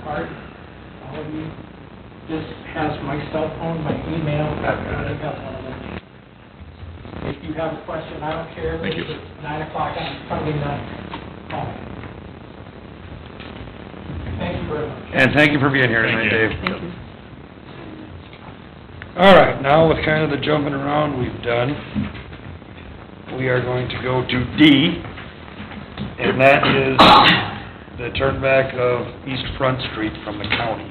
card. All of you, this has my cell phone, my email, I've got one of them. If you have a question, I don't care. Thank you. It's 9 o'clock on Sunday night. Call me. Thank you very much. And thank you for being here tonight, Thank you. Dave. Thank you. All right, now with kind of the jumping around we've done, we are going to go to D, and that is the turnback of East Front Street from the county.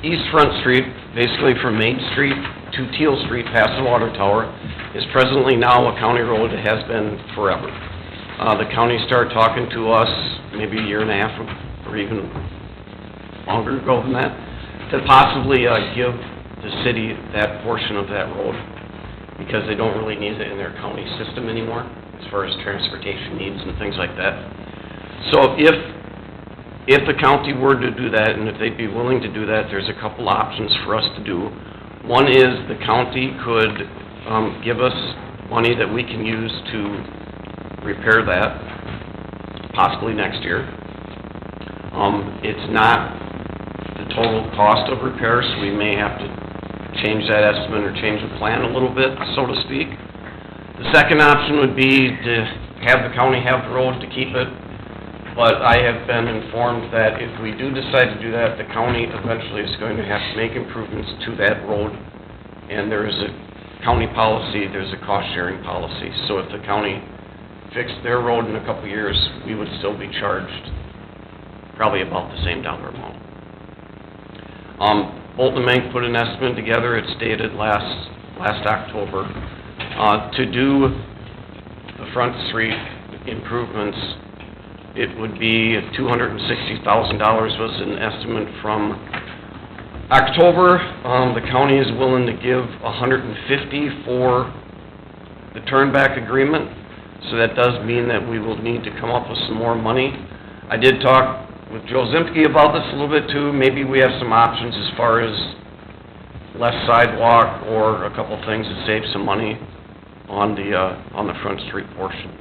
East Front Street, basically from Main Street to Teal Street past the water tower, is presently now a county road. It has been forever. The county started talking to us maybe a year and a half or even longer ago than that, to possibly give the city that portion of that road, because they don't really need it in their county system anymore, as far as transportation needs and things like that. So if the county were to do that, and if they'd be willing to do that, there's a couple options for us to do. One is the county could give us money that we can use to repair that, possibly next year. It's not the total cost of repair, so we may have to change that estimate or change the plan a little bit, so to speak. The second option would be to have the county have the road to keep it, but I have been informed that if we do decide to do that, the county eventually is going to have to make improvements to that road, and there is a county policy, there's a cost-sharing policy. So if the county fixed their road in a couple of years, we would still be charged probably about the same dollar amount. Bolton and Mank put an estimate together. It's dated last October. To do the Front Street improvements, it would be $260,000 was an estimate from October. The county is willing to give $150,000 for the turnback agreement, so that does mean that we will need to come up with some more money. I did talk with Joe Zimke about this a little bit too. Maybe we have some options as far as less sidewalk or a couple things to save some money on the Front Street portion.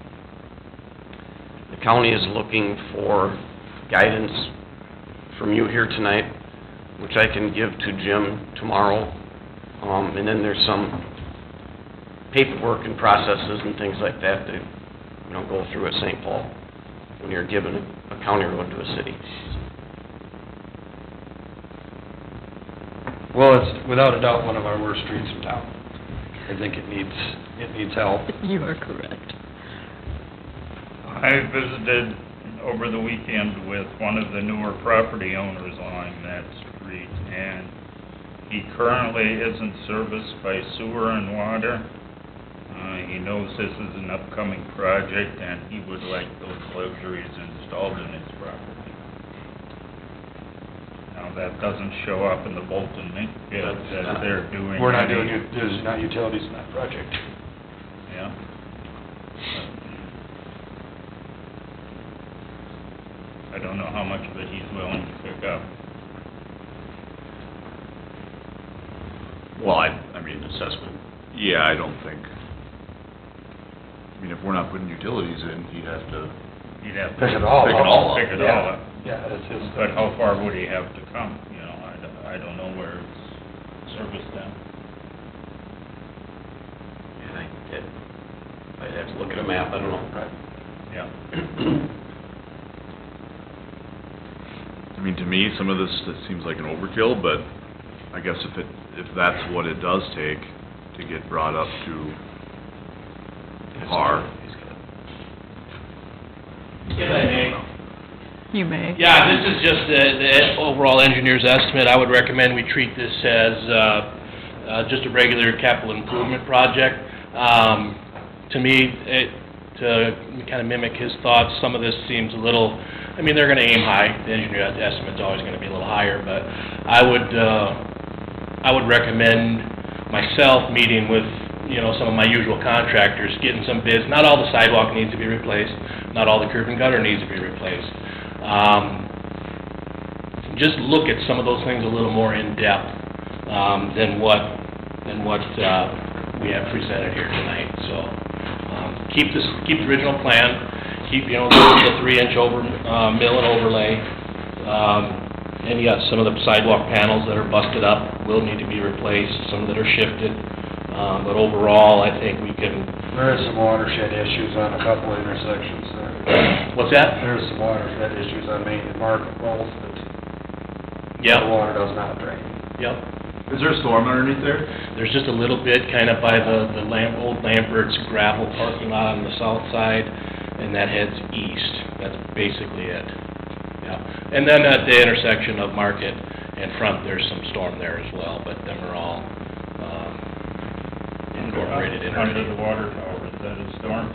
The county is looking for guidance from you here tonight, which I can give to Jim tomorrow. And then there's some paperwork and processes and things like that go through at St. Paul when you're giving a county road to a city. Well, it's without a doubt one of our worst streets in town. I think it needs help. You are correct. I visited over the weekend with one of the newer property owners on that street, and he currently isn't serviced by sewer and water. He knows this is an upcoming project, and he would like those luxuries installed in his property. Now, that doesn't show up in the Bolton Mink bid that they're doing. We're not doing, there's not utilities in that project. Yeah. I don't know how much of it he's willing to pick up. Well, I mean, assessment. Yeah, I don't think, I mean, if we're not putting utilities in, he'd have to He'd have to Pick it all up. Pick it all up. Yeah, that's his. But how far would he have to come? I don't know where it's serviced at. Yeah, I'd have to look at a map, I don't know. Right. Yeah. I mean, to me, some of this seems like an overkill, but I guess if that's what it does take to get brought up to par. If I may. You may. Yeah, this is just the overall engineer's estimate. I would recommend we treat this as just a regular capital improvement project. To me, to kind of mimic his thoughts, some of this seems a little, I mean, they're gonna aim high. The engineer estimate's always gonna be a little higher, but I would recommend myself meeting with, some of my usual contractors, getting some bids. Not all the sidewalk needs to be replaced, not all the curb and gutter needs to be replaced. Just look at some of those things a little more in depth than what we have presented here tonight. So keep the original plan, keep the 3-inch mill and overlay. And yes, some of the sidewalk panels that are busted up will need to be replaced, some that are shifted. But overall, I think we can, There is some watershed issues on a couple of intersections there. what's that? There's some watershed issues on Main and Market both, but the Yep, water does not drain. yep. Is there a storm underneath there? There's just a little bit kind of by the old Lambert's gravel parking lot on the south side, and that heads east. That's basically it. Yeah. And then at the intersection of Market and Front, there's some storm there as well, but them are all, incorporated in Under already. the water tower, is that a storm?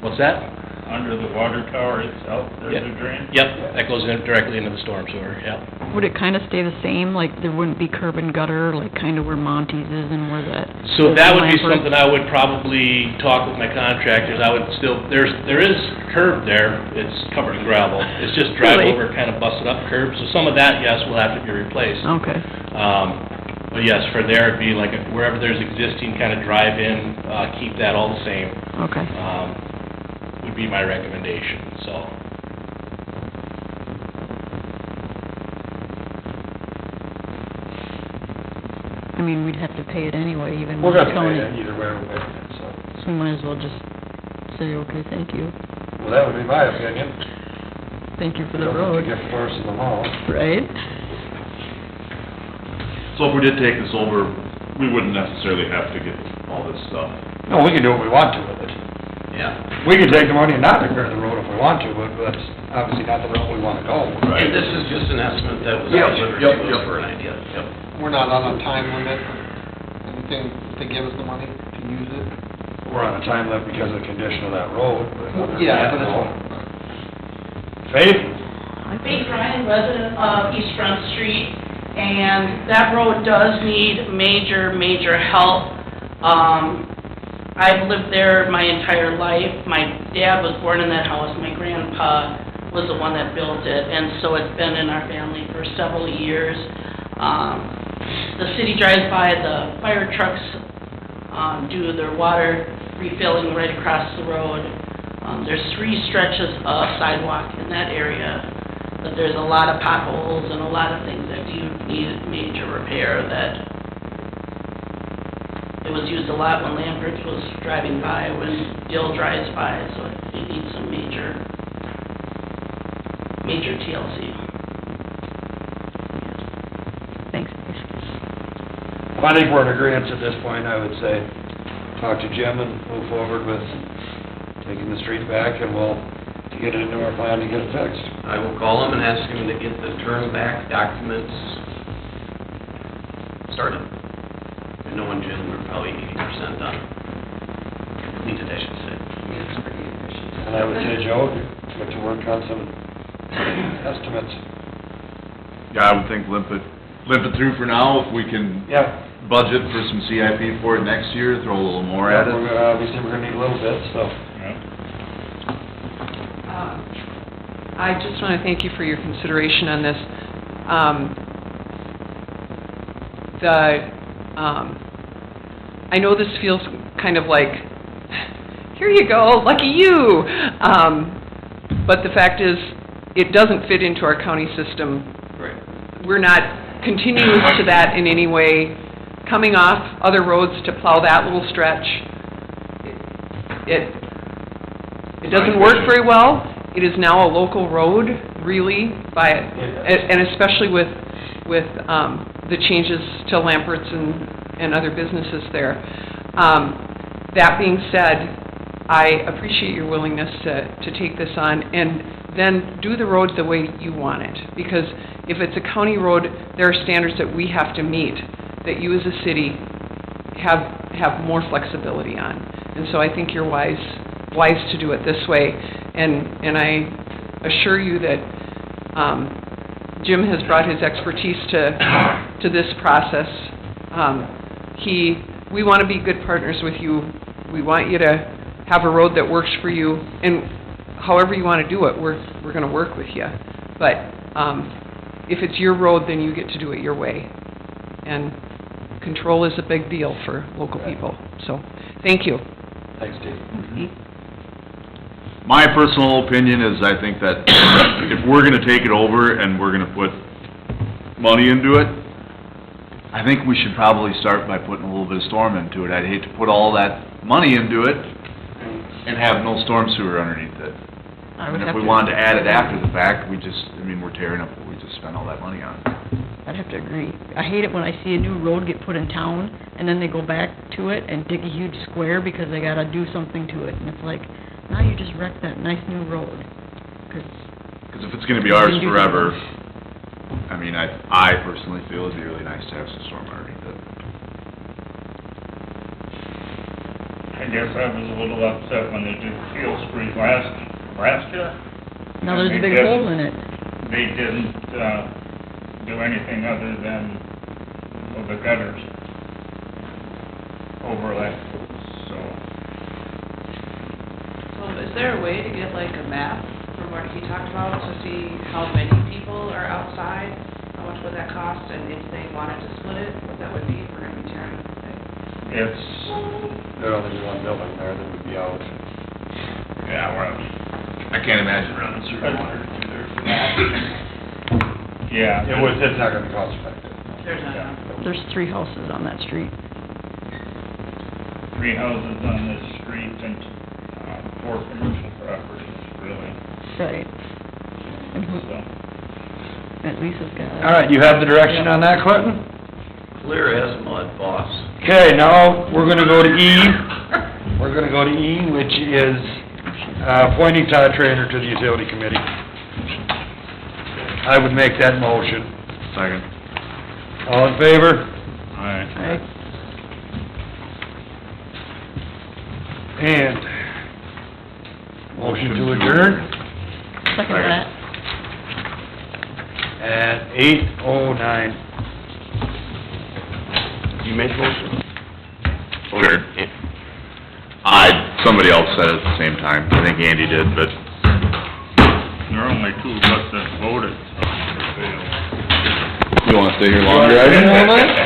What's that? Under the water tower itself, there's a drain? Yep, that goes in directly into the storm sewer, yep. Would it kind of stay the same, like there wouldn't be curb and gutter, like kind of where Monty's is and where that... So that would be Lambert's- something I would probably talk with my contractors, I would still, there is curb there, it's covered in gravel. It's just drive Really? over, kind of busted up curb, so some of that, yes, will have to be replaced. Okay, But yes, for there, it'd be like wherever there's existing kind of drive-in, keep that all the same, okay. would be my recommendation, so. I mean, we'd have to pay it anyway, even We're with gonna pay county. it either way, we're paying it, so. So we might as well just say, okay, thank you. Well, that would be my opinion. Thank you for the Don't road, have to get first in the mall. right? So if we did take this over, we wouldn't necessarily have to get all this stuff. No, we can do what we want to with it. Yeah. We can take the money and not repair the road if we want to, but that's obviously not the route we wanna go. And this is just an estimate that was Yep, delivered yep, to yep. us for an idea, yep. We're not on a time limit, anything, to give us the money to use it? We're on a time limit because of the condition of that road, but other than Yeah, that, but no. it's, Faith? Faith Ryan, resident of East Front Street, and that road does need major help. I've lived there my entire life. My dad was born in that house, my grandpa was the one that built it, and so it's been in our family for several years. The city drives by, the fire trucks, do their water refilling right across the road. There's 3 stretches of sidewalk in that area, but there's a lot of potholes and a lot of things that do need major repair that it was used a lot when Lambert's was driving by, when Dill drives by, so it needs some major TLC. Thanks. Well, I think we're in agreement at this point, I would say. Talk to Jim and move forward with taking the street back, and we'll get it into our plan to get it fixed. I will call him and ask him to get the turn back documents started. And knowing Jim, we're probably 80% done. Completed, I should say. And I would say, Joe, get to work on some estimates. Yeah, I would think limp it through for now, if we can Yeah. budget for some CIP for it next year, throw a little more at it. Obviously, we're gonna need a little bit, so. Yeah. I just want to thank you for your consideration on this. I know this feels kind of like, here you go, lucky you. But the fact is, it doesn't fit into our county system. Right. We're not continuous to that in any way. Coming off other roads to plow that little stretch, it doesn't work very well. It is now a local road, really, and especially with the changes to Lambert's and other businesses there. That being said, I appreciate your willingness to take this on and then do the road the way you want it. Because if it's a county road, there are standards that we have to meet that you as a city have more flexibility on. And so I think you're wise to do it this way. And I assure you that Jim has brought his expertise to this process. We want to be good partners with you. We want you to have a road that works for you, and however you want to do it, we're going to work with you. But if it's your road, then you get to do it your way. And control is a big deal for local people. So, thank you. Thanks, Steve. My personal opinion is I think that if we're gonna take it over and we're gonna put money into it, I think we should probably start by putting a little bit of storm into it. I'd hate to put all that money into it and have no storm sewer underneath it. I would And if have we to- wanted to add it after the fact, we're tearing up what we just spent all that money on. I'd have to agree. I hate it when I see a new road get put in town, and then they go back to it and dig a huge square because they gotta do something to it, and it's like, now you just wrecked that nice new road. 'Cause Because if it's gonna be ours forever, I mean, I personally feel it'd be really nice to have some storm underneath it. I guess I was a little upset when they did Field Street last year. now there's a And big they hole in it. They didn't, do anything other than, the gutters overlay, so. So is there a way to get like a map from what he talked about to see how many people are outside? How much would that cost, and if they wanted to split it, what that would be if we're gonna be tearing it? It's, There'd only be one building there that would be out. yeah, well, I can't imagine running through water through there for that. yeah. It's not gonna be cost effective. There's not. Yeah. There's 3 houses on that street. 3 houses on this street and, 4 commercial properties, really, Right. And who, so. at Lisa's got it. All right, you have the direction on that, Clinton? Clear as mud, boss. Okay, now, we're gonna go to E. We're gonna go to E, which is, appointing Todd Trainer to the utility committee. I would make that motion. Second. All in favor? Alright. Right. And, motion to adjourn Second that. at 8:09. You made the motion? Sure. Somebody else said it at the same time. I think Andy did, but There are only 2 of us that voted, so. you wanna stay here longer? You wanna stay here all night?